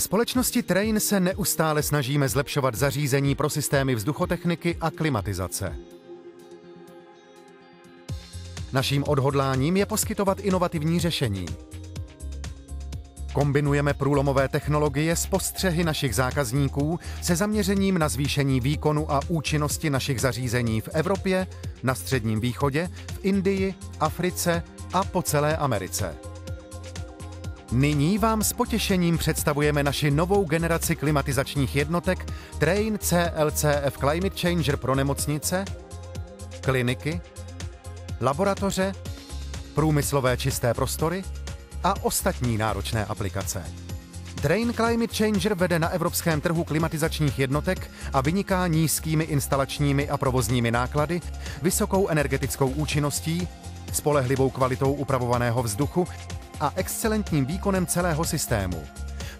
Ve společnosti Train se neustále snažíme zlepšovat zařízení pro systémy vzduchotechniky a klimatizace. Naším odhodláním je poskytovat inovativní řešení. Kombinujeme průlomové technologie s postřehy našich zákazníků se zaměřením na zvýšení výkonu a účinnosti našich zařízení v Evropě, na Středním východě, v Indii, Africe a po celé Americe. Nyní vám s potěšením představujeme naši novou generaci klimatizačních jednotek Train CLCF Climate Changer pro nemocnice, kliniky, laboratoře, průmyslové čisté prostory a ostatní náročné aplikace. Train Climate Changer vede na evropském trhu klimatizačních jednotek a vyniká nízkými instalačními a provozními náklady, vysokou energetickou účinností, spolehlivou kvalitou upravovaného vzduchu a excelentním výkonem celého systému.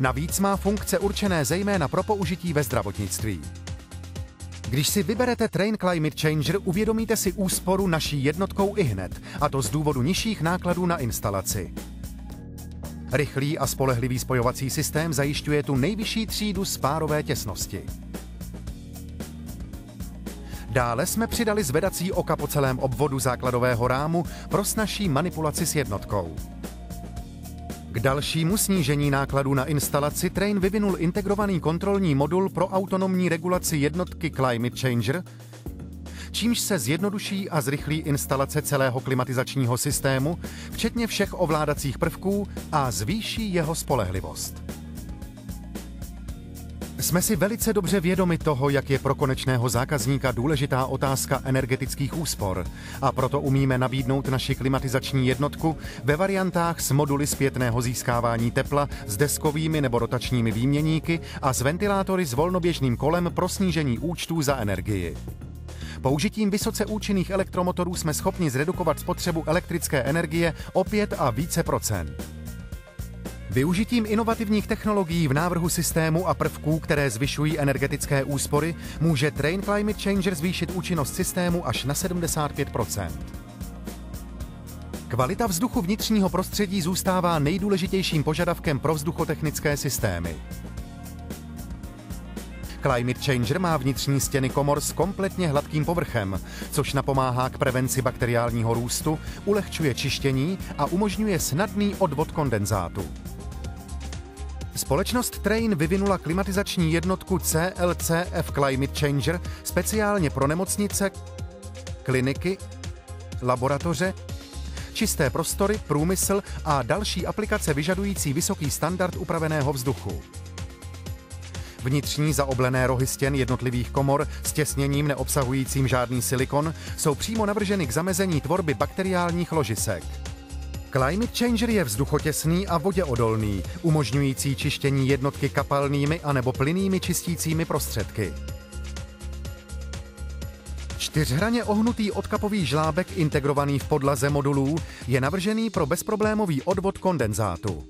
Navíc má funkce určené zejména pro použití ve zdravotnictví. Když si vyberete Train Climate Changer, uvědomíte si úsporu naší jednotkou ihned, a to z důvodu nižších nákladů na instalaci. Rychlý a spolehlivý spojovací systém zajišťuje tu nejvyšší třídu spárové těsnosti. Dále jsme přidali zvedací oka po celém obvodu základového rámu pro snazší manipulaci s jednotkou. K dalšímu snížení nákladů na instalaci Train vyvinul integrovaný kontrolní modul pro autonomní regulaci jednotky Climate Changer, čímž se zjednoduší a zrychlí instalace celého klimatizačního systému, včetně všech ovládacích prvků, a zvýší jeho spolehlivost. Jsme si velice dobře vědomi toho, jak je pro konečného zákazníka důležitá otázka energetických úspor, a proto umíme nabídnout naši klimatizační jednotku ve variantách s moduly zpětného získávání tepla s deskovými nebo rotačními výměníky a s ventilátory s volnoběžným kolem pro snížení účtů za energii. Použitím vysoce účinných elektromotorů jsme schopni zredukovat spotřebu elektrické energie o 5 a více procent. Využitím inovativních technologií v návrhu systému a prvků, které zvyšují energetické úspory, může Train Climate Changer zvýšit účinnost systému až na 75%. Kvalita vzduchu vnitřního prostředí zůstává nejdůležitějším požadavkem pro vzduchotechnické systémy. Climate Changer má vnitřní stěny komor s kompletně hladkým povrchem, což napomáhá k prevenci bakteriálního růstu, ulehčuje čištění a umožňuje snadný odvod kondenzátu. Společnost Train vyvinula klimatizační jednotku CLCF Climate Changer speciálně pro nemocnice, kliniky, laboratoře, čisté prostory, průmysl a další aplikace vyžadující vysoký standard upraveného vzduchu. Vnitřní zaoblené rohy stěn jednotlivých komor s těsněním neobsahujícím žádný silikon jsou přímo navrženy k zamezení tvorby bakteriálních ložisek. Climate Changer je vzduchotěsný a voděodolný, umožňující čištění jednotky kapalnými anebo plynnými čistícími prostředky. Čtyřhraně ohnutý odkapový žlábek integrovaný v podlaze modulů je navržený pro bezproblémový odvod kondenzátu.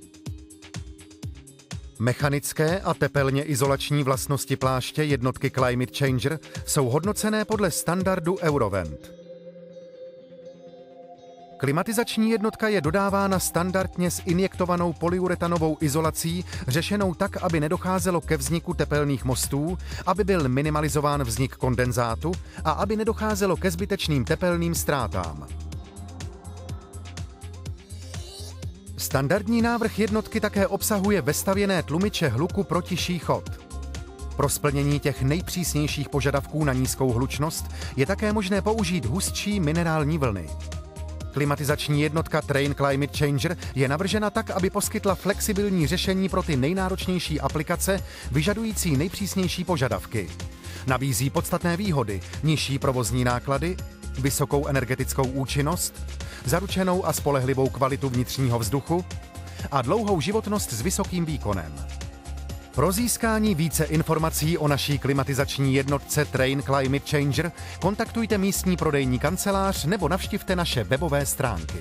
Mechanické a tepelně izolační vlastnosti pláště jednotky Climate Changer jsou hodnocené podle standardu Eurovent. Klimatizační jednotka je dodávána standardně s injektovanou polyuretanovou izolací, řešenou tak, aby nedocházelo ke vzniku tepelných mostů, aby byl minimalizován vznik kondenzátu a aby nedocházelo ke zbytečným tepelným ztrátám. Standardní návrh jednotky také obsahuje vestavěné tlumiče hluku pro tišší chod. Pro splnění těch nejpřísnějších požadavků na nízkou hlučnost je také možné použít hustší minerální vlny. Klimatizační jednotka Train Climate Changer je navržena tak, aby poskytla flexibilní řešení pro ty nejnáročnější aplikace vyžadující nejpřísnější požadavky. Nabízí podstatné výhody, nižší provozní náklady, vysokou energetickou účinnost, zaručenou a spolehlivou kvalitu vnitřního vzduchu a dlouhou životnost s vysokým výkonem. Pro získání více informací o naší klimatizační jednotce Train Climate Changer kontaktujte místní prodejní kancelář nebo navštivte naše webové stránky.